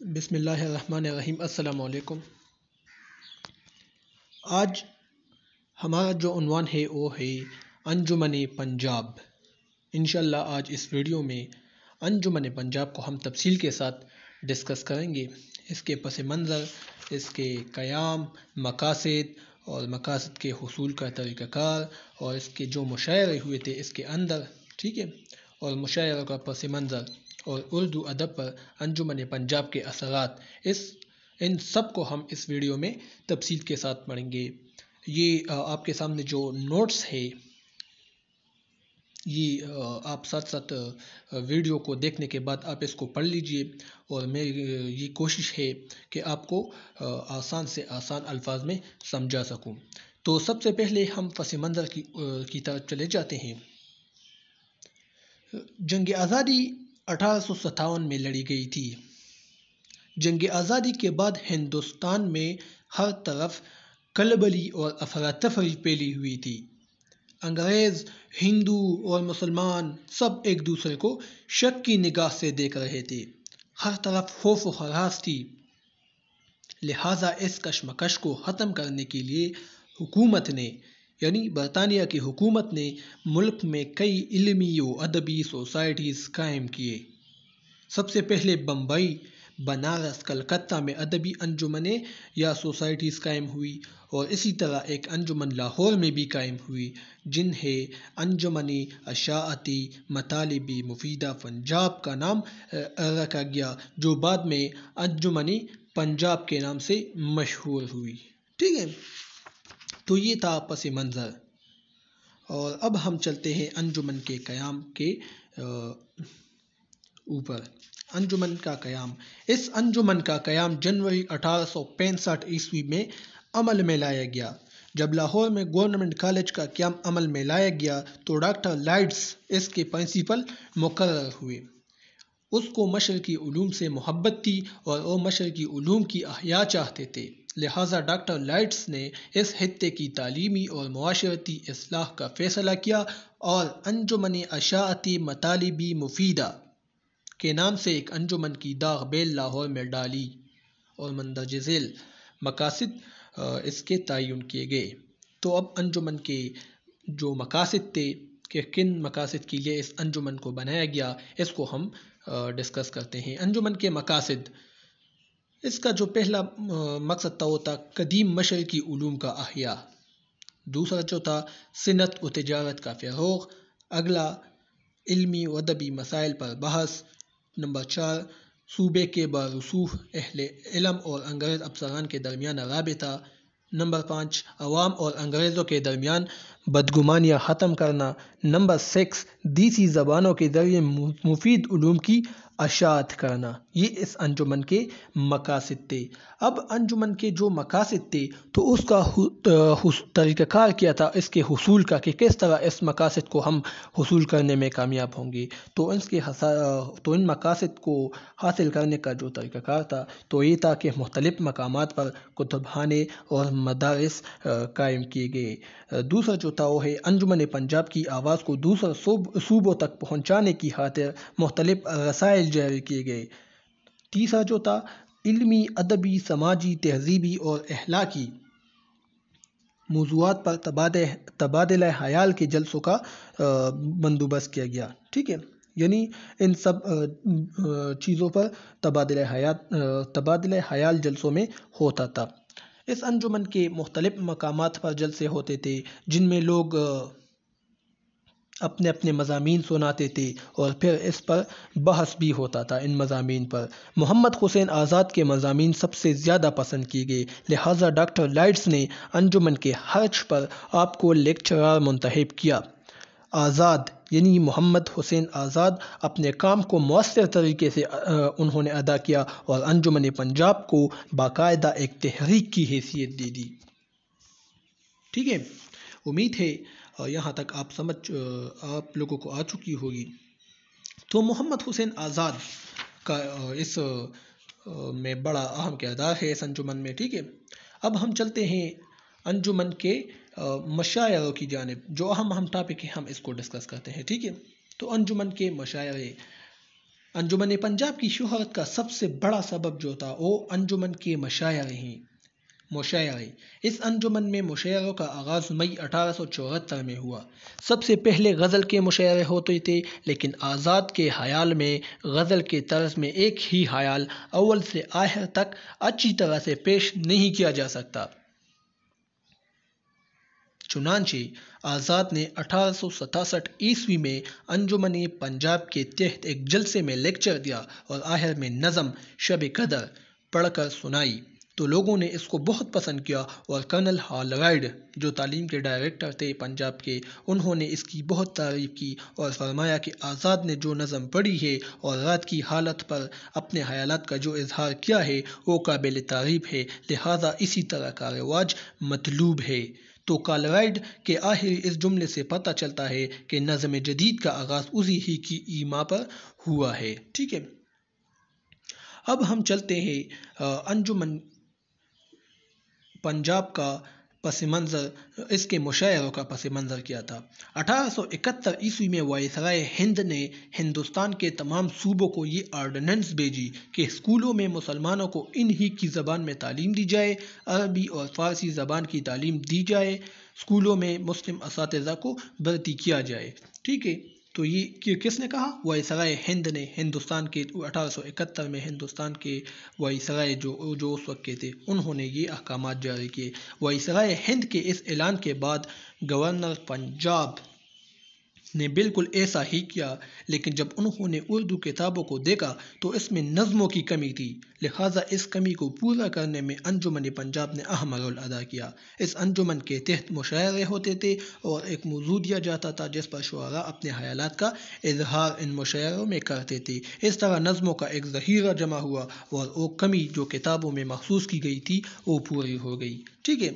بسم اللہ الرحمن الرحیم۔ السلام علیکم۔ آج ہمارا جو عنوان ہے وہ ہے انجمن پنجاب۔ انشاءاللہ آج اس ویڈیو میں انجمن پنجاب کو ہم تفصیل کے ساتھ ڈسکس کریں گے، اس کے پس منظر، اس کے قیام، مقاصد اور مقاصد کے حصول کا طریقہ کار، اور اس کے جو مشاعرے ہوئے تھے اس کے اندر، ٹھیک ہے، اور مشاعروں کا پس منظر اور اردو ادب پر انجمن پنجاب کے اثرات، ان سب کو ہم اس ویڈیو میں تفصیل کے ساتھ پڑھیں گے۔ یہ آپ کے سامنے جو نوٹس ہے، یہ آپ ساتھ ساتھ ویڈیو کو دیکھنے کے بعد آپ اس کو پڑھ لیجئے، اور میری یہ کوشش ہے کہ آپ کو آسان سے آسان الفاظ میں سمجھا سکوں۔ تو سب سے پہلے ہم پس منظر کی طرف چلے جاتے ہیں۔ جنگ آزادی 1857 میں لڑی گئی تھی۔ جنگ آزادی کے بعد ہندوستان میں ہر طرف کلبلی اور افراتفری پھیلی ہوئی تھی۔ انگریز، ہندو اور مسلمان سب ایک دوسرے کو شک کی نگاہ سے دیکھ رہے تھے۔ ہر طرف خوف و ہراس تھی۔ لہٰذا اس کشمکش کو ختم کرنے کے لیے حکومت نے، یعنی برطانیہ کی حکومت نے ملک میں کئی علمی و ادبی سوسائٹیز قائم کیے۔ سب سے پہلے بمبئی، بنارس، کلکتہ میں ادبی انجمنیں یا سوسائٹیز قائم ہوئی، اور اسی طرح ایک انجمن لاہور میں بھی قائم ہوئی جنہیں انجمن اشاعتی مطالبی مفیدہ پنجاب کا نام رکھا گیا، جو بعد میں انجمن پنجاب کے نام سے مشہور ہوئی۔ ٹھیک ہے، تو یہ تھا پس منظر، اور اب ہم چلتے ہیں انجمن کے قیام کے اوپر۔ انجمن کا قیام۔ اس انجمن کا قیام جنوری 1865 عیسوی میں عمل میں لایا گیا۔ جب لاہور میں گورنمنٹ کالج کا قیام عمل میں لایا گیا تو ڈاکٹر لائٹس اس کے پرنسپل مقرر ہوئے۔ اس کو مشرقی علوم سے محبت تھی اور وہ مشرقی علوم کی احیاء چاہتے تھے، لہٰذا ڈاکٹر لائٹس نے اس خطے کی تعلیمی اور معاشرتی اصلاح کا فیصلہ کیا اور انجمن اشاعتی مطالبی مفیدہ کے نام سے ایک انجمن کی داغ بیل لاہور میں ڈالی، اور مندرجہ ذیل مقاصد اس کے تعین کیے گئے۔ تو اب انجمن کے جو مقاصد تھے کہ کن مقاصد کے لیے اس انجمن کو بنایا گیا، اس کو ہم ڈسکس کرتے ہیں۔ انجمن کے مقاصد، اس کا جو پہلا مقصد تھا وہ تھا قدیم مشرقی علوم کا احیاء۔ دوسرا جو تھا صنعت و تجارت کا فروغ۔ اگلا علمی و ادبی مسائل پر بحث۔ نمبر 4 صوبے کے برسوخ اہل علم اور انگریز افسران کے درمیان رابطہ۔ نمبر 5 عوام اور انگریزوں کے درمیان بدگمانیاں ختم کرنا۔ نمبر 6 دیسی زبانوں کے ذریعے مفید علوم کی اشاعت کرنا۔ یہ اس انجمن کے مقاصد تھے۔ اب انجمن کے جو مقاصد تھے تو اس کا طریقہ کار کیا تھا اس کے حصول کا، کہ کس طرح اس مقاصد کو ہم حصول کرنے میں کامیاب ہوں گے۔ تو ان مقاصد کو حاصل کرنے کا جو طریقہ کار تھا تو یہ تھا کہ مختلف مقامات پر کتب خانے اور مدارس قائم کیے گئے۔ دوسرا جو تھا وہ ہے انجمن پنجاب کی آواز کو دوسرے صوبوں تک پہنچانے کی خاطر مختلف رسائل جاری کیے گئے۔ تیسرا جو تھا علمی، ادبی، سماجی، تہذیبی اور اخلاقی موضوعات پر تبادلہ خیال کے جلسوں کا بندوبست کیا گیا۔ ٹھیک ہے، یعنی ان سب چیزوں پر تبادلہ خیال جلسوں میں ہوتا تھا۔ اس انجمن کے مختلف مقامات پر جلسے ہوتے تھے جن میں لوگ اپنے اپنے مضامین سناتے تھے، اور پھر اس پر بحث بھی ہوتا تھا۔ ان مضامین پر محمد حسین آزاد کے مضامین سب سے زیادہ پسند کیے گئے، لہٰذا ڈاکٹر لائٹس نے انجمن کے خرچ پر آپ کو لیکچرار منتخب کیا۔ آزاد یعنی محمد حسین آزاد اپنے کام کو مؤثر طریقے سے انہوں نے ادا کیا اور انجمن پنجاب کو باقاعدہ ایک تحریک کی حیثیت دے دی۔ ٹھیک ہے، امید ہے یہاں تک آپ لوگوں کو آ چکی ہوگی۔ تو محمد حسین آزاد کا اس میں بڑا اہم کردار ہے اس انجمن میں۔ ٹھیک ہے، اب ہم چلتے ہیں انجمن کے مشاعروں کی جانب۔ جو اہم ٹاپک ہے ہم اس کو ڈسکس کرتے ہیں۔ ٹھیک ہے، تو انجمن کے مشاعرے، انجمن پنجاب کی شہرت کا سب سے بڑا سبب جو تھا وہ انجمن کے مشاعرے ہیں۔ مشاعرے، اس انجمن میں مشاعروں کا آغاز مئی 1874 میں ہوا۔ سب سے پہلے غزل کے مشاعرے ہوتے تھے، لیکن آزاد کے خیال میں غزل کے طرز میں ایک ہی خیال اول سے آخر تک اچھی طرح سے پیش نہیں کیا جا سکتا۔ چنانچہ آزاد نے 1867 میں انجمن پنجاب کے تحت ایک جلسے میں لیکچر دیا اور آخر میں نظم شب قدر پڑھ کر سنائی تو لوگوں نے اس کو بہت پسند کیا، اور کرنل ہالرائڈ جو تعلیم کے ڈائریکٹر تھے پنجاب کے، انہوں نے اس کی بہت تعریف کی اور فرمایا کہ آزاد نے جو نظم پڑھی ہے اور رات کی حالت پر اپنے خیالات کا جو اظہار کیا ہے وہ قابل تعریف ہے، لہذا اسی طرح کا رواج مطلوب ہے۔ تو کالرائڈ کے آخری اس جملے سے پتہ چلتا ہے کہ نظم جدید کا آغاز اسی ہی کی ایما پر ہوا ہے۔ ٹھیک ہے، اب ہم چلتے ہیں انجمن پنجاب کا پس منظر، اس کے مشاعروں کا پس منظر کیا تھا۔ 1871 میں وائسرائے ہند نے ہندوستان کے تمام صوبوں کو یہ آرڈیننس بھیجی کہ اسکولوں میں مسلمانوں کو انہی کی زبان میں تعلیم دی جائے، عربی اور فارسی زبان کی تعلیم دی جائے، اسکولوں میں مسلم اساتذہ کو بھرتی کیا جائے۔ ٹھیک ہے، تو یہ کس نے کہا؟ وائسرائے ہند نے، ہندوستان کے 1871 میں ہندوستان کے وائسرائے جو اس وقت کے تھے، انہوں نے یہ احکامات جاری کیے۔ وائسرائے ہند کے اس اعلان کے بعد گورنر پنجاب نے بالکل ایسا ہی کیا، لیکن جب انہوں نے اردو کتابوں کو دیکھا تو اس میں نظموں کی کمی تھی، لہٰذا اس کمی کو پورا کرنے میں انجمن پنجاب نے اہم رول ادا کیا۔ اس انجمن کے تحت مشاعرے ہوتے تھے اور ایک موضوع دیا جاتا تھا جس پر شعراء اپنے خیالات کا اظہار ان مشاعروں میں کرتے تھے۔ اس طرح نظموں کا ایک ذخیرہ جمع ہوا اور وہ کمی جو کتابوں میں محسوس کی گئی تھی وہ پوری ہو گئی۔ ٹھیک ہے،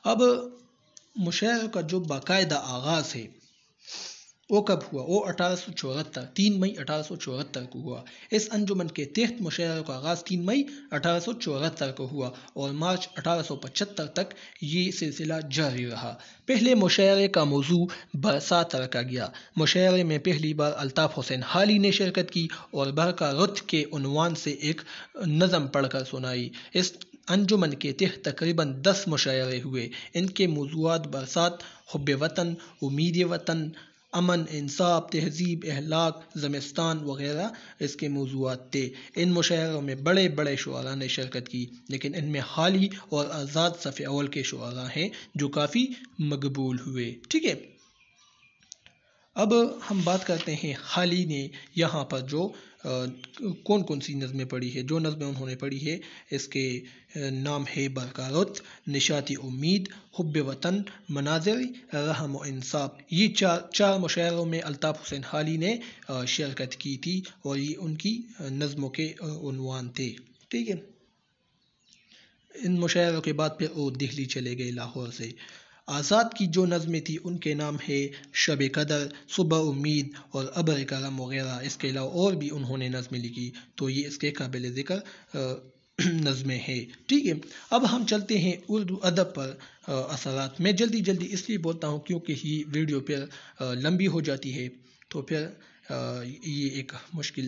اب مشاعرے کا جو باقاعدہ آغاز ہے وہ کب ہوا؟ وہ 3 مئی 1874 کو ہوا۔ اس انجمن کے تحت مشاعرے کا آغاز 3 مئی 1874 کو ہوا اور مارچ 1875 تک یہ سلسلہ جاری رہا۔ پہلے مشاعرے کا موضوع برسات رکھا گیا۔ مشاعرے میں پہلی بار الطاف حسین حالی نے شرکت کی اور برقع رت کے عنوان سے ایک نظم پڑھ کر سنائی۔ اس انجمن کے تحت تقریباً 10 مشاعرے ہوئے۔ ان کے موضوعات برسات، حب وطن، امید وطن، امن، انصاف، تہذیب، اخلاق، زمستان وغیرہ اس کے موضوعات تھے۔ ان مشاعروں میں بڑے بڑے شعراء نے شرکت کی، لیکن ان میں حالی اور آزاد صف اول کے شعراء ہیں جو کافی مقبول ہوئے۔ ٹھیک ہے، اب ہم بات کرتے ہیں حالی نے یہاں پر جو کون کون سی نظمیں پڑھی ہے۔ جو نظمیں انہوں نے پڑھی ہے اس کے نام ہے برقع رت، نشاط امید، حب وطن، مناظر رحم و انصاف۔ یہ چار مشاعروں میں الطاف حسین حالی نے شرکت کی تھی اور یہ ان کی نظموں کے عنوان تھے۔ ٹھیک ہے، ان مشاعروں کے بعد پھر وہ دہلی چلے گئے لاہور سے۔ آزاد کی جو نظمیں تھیں ان کے نام ہے شب قدر، صبح امید اور ابر کرم وغیرہ۔ اس کے علاوہ اور بھی انہوں نے نظمیں لکھی، تو یہ اس کے قابل ذکر نظمیں ہیں۔ ٹھیک ہے، اب ہم چلتے ہیں اردو ادب پر اثرات۔ میں جلدی اس لیے بولتا ہوں کیونکہ یہ ویڈیو پھر لمبی ہو جاتی ہے، تو پھر یہ ایک مشکل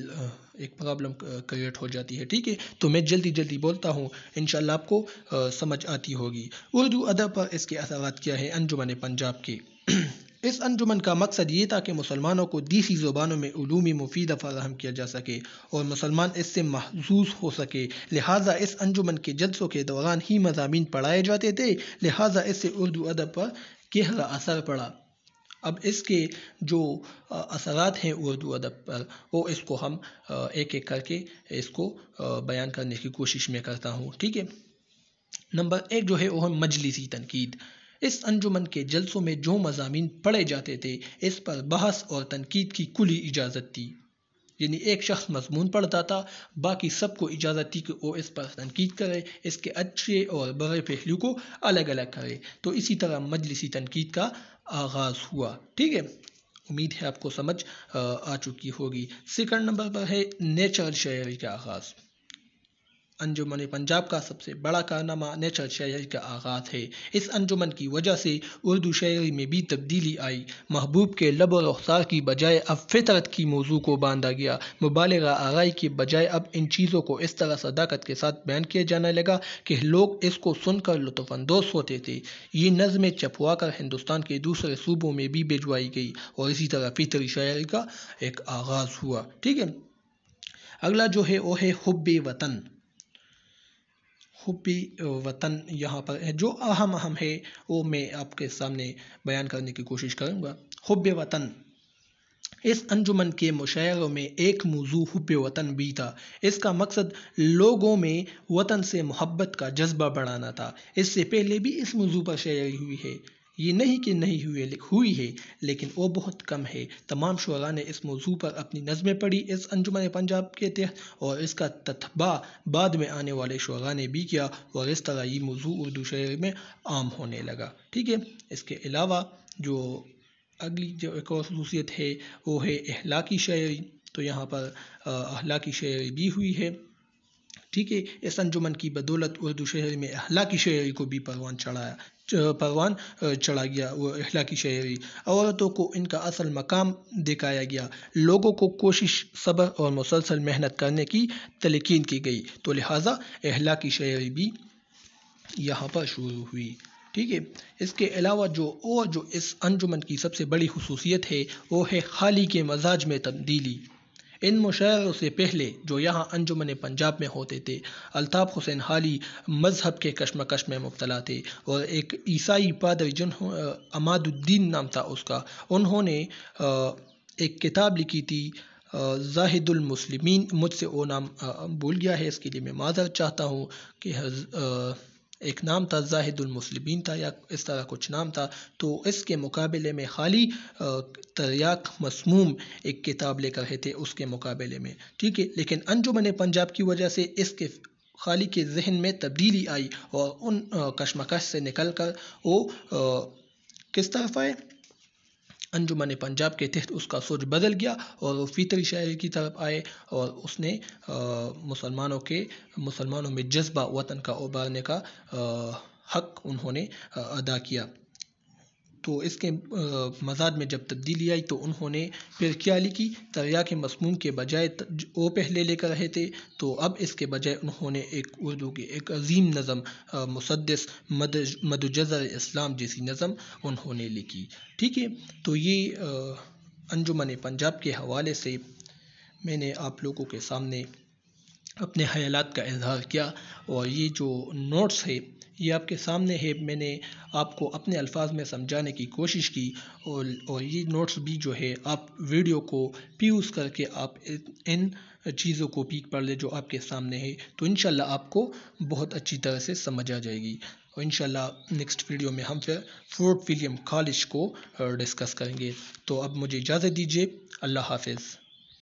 ایک پرابلم کریٹ ہو جاتی ہے۔ ٹھیک ہے، تو میں جلدی بولتا ہوں، انشاءاللہ آپ کو سمجھ آتی ہوگی۔ اردو ادب پر اس کے اثرات کیا ہے انجمن پنجاب کے؟ اس انجمن کا مقصد یہ تھا کہ مسلمانوں کو دیسی زبانوں میں علوم مفیدہ فراہم کیا جا سکے اور مسلمان اس سے محظوظ ہو سکے، لہٰذا اس انجمن کے جلسوں کے دوران ہی مضامین پڑھائے جاتے تھے، لہٰذا اس سے اردو ادب پر گہرا اثر پڑا۔ اب اس کے جو اثرات ہیں اردو ادب پر، وہ اس کو ہم ایک ایک کر کے اس کو بیان کرنے کی کوشش میں کرتا ہوں۔ ٹھیک ہے، نمبر 1 جو ہے وہ ہے مجلسی تنقید۔ اس انجمن کے جلسوں میں جو مضامین پڑھے جاتے تھے اس پر بحث اور تنقید کی کلی اجازت تھی، یعنی ایک شخص مضمون پڑھتا تھا، باقی سب کو اجازت تھی کہ وہ اس پر تنقید کرے، اس کے اچھے اور برے پہلو کو الگ الگ کرے۔ تو اسی طرح مجلسی تنقید کا آغاز ہوا۔ ٹھیک ہے، امید ہے آپ کو سمجھ آ چکی ہوگی۔ سیکنڈ نمبر پر ہے نیچرل شاعری کا آغاز۔ انجمن پنجاب کا سب سے بڑا کارنامہ نیچر شاعری کا آغاز ہے۔ اس انجمن کی وجہ سے اردو شاعری میں بھی تبدیلی آئی۔ محبوب کے لب و رخسار کی بجائے اب فطرت کی موضوع کو باندھا گیا۔ مبالغہ آرائی کی بجائے اب ان چیزوں کو اس طرح صداقت کے ساتھ بیان کیا جانے لگا کہ لوگ اس کو سن کر لطف اندوز ہوتے تھے۔ یہ نظمیں چھپوا کر ہندوستان کے دوسرے صوبوں میں بھی بھجوائی گئی اور اسی طرح فطری شاعری کا ایک آغاز ہوا۔ ٹھیک ہے، اگلا جو ہے وہ ہے حب وطن۔ حب وطن یہاں پر ہے، جو اہم ہے وہ میں آپ کے سامنے بیان کرنے کی کوشش کروں گا۔ حب وطن، اس انجمن کے مشاعروں میں ایک موضوع حب وطن بھی تھا۔ اس کا مقصد لوگوں میں وطن سے محبت کا جذبہ بڑھانا تھا۔ اس سے پہلے بھی اس موضوع پر شاعری ہوئی ہے، یہ نہیں کہ نہیں ہوئی ہے، لیکن وہ بہت کم ہے۔ تمام شعراء نے اس موضوع پر اپنی نظمیں پڑھی اس انجمن پنجاب کے تحت، اور اس کا تتبع بعد میں آنے والے شعراء نے بھی کیا، اور اس طرح یہ موضوع اردو شاعری میں عام ہونے لگا۔ ٹھیک ہے، اس کے علاوہ جو اگلی جو ایک اور خصوصیت ہے وہ ہے اخلاقی شاعری۔ تو یہاں پر اخلاقی شاعری بھی ہوئی ہے۔ ٹھیک ہے، اس انجمن کی بدولت اردو شاعری میں اخلاقی شاعری کو بھی پروان چڑھا گیا۔ وہ اخلاقی شاعری، عورتوں کو ان کا اصل مقام دکھایا گیا، لوگوں کو کوشش، صبر اور مسلسل محنت کرنے کی تلقین کی گئی، تو لہٰذا اخلاقی شاعری بھی یہاں پر شروع ہوئی۔ ٹھیک ہے، اس کے علاوہ جو اس انجمن کی سب سے بڑی خصوصیت ہے وہ ہے خالی کے مزاج میں تبدیلی۔ ان مشاعروں سے پہلے جو یہاں انجمن پنجاب میں ہوتے تھے، الطاف حسین حالی مذہب کے کشمکش میں مبتلا تھے، اور ایک عیسائی پادری عماد الدین نام تھا اس کا، انہوں نے ایک کتاب لکھی تھی زاہد المسلمین، مجھ سے وہ نام بھول گیا ہے، اس کے لیے میں معذرت چاہتا ہوں، کہ ایک نام تھا زاہد المسلمین تھا یا اس طرح کچھ نام تھا۔ تو اس کے مقابلے میں خالی تریاق مسموم ایک کتاب لے کر رہے تھے اس کے مقابلے میں۔ ٹھیک ہے، لیکن انجمن پنجاب کی وجہ سے اس کے خالی کے ذہن میں تبدیلی آئی، اور ان کشمکش سے نکل کر وہ کس طرف آئے، انجمن پنجاب کے تحت اس کا سوچ بدل گیا اور وہ فطری شاعری کی طرف آئے، اور اس نے مسلمانوں میں جذبہ وطن کا ابھارنے کا حق انہوں نے ادا کیا۔ تو اس کے مزاج میں جب تبدیلی آئی تو انہوں نے پھر کیا لکھی، تریاق مسموم کے بجائے وہ پہلے لے کر رہے تھے، تو اب اس کے بجائے انہوں نے ایک اردو کی ایک عظیم نظم مسدس مدجزر اسلام جیسی نظم انہوں نے لکھی۔ ٹھیک ہے، تو یہ انجمن پنجاب کے حوالے سے میں نے آپ لوگوں کے سامنے اپنے خیالات کا اظہار کیا، اور یہ جو نوٹس ہے یہ آپ کے سامنے ہے، میں نے آپ کو اپنے الفاظ میں سمجھانے کی کوشش کی، اور یہ نوٹس بھی جو ہے آپ ویڈیو کو پیوز کر کے آپ ان چیزوں کو بھی پڑھ لیں جو آپ کے سامنے ہے، تو انشاءاللہ آپ کو بہت اچھی طرح سے سمجھ آ جائے گی، اور انشاءاللہ نیکسٹ ویڈیو میں ہم پھر فورٹ ولیم کالج کو ڈسکس کریں گے۔ تو اب مجھے اجازت دیجیے، اللہ حافظ۔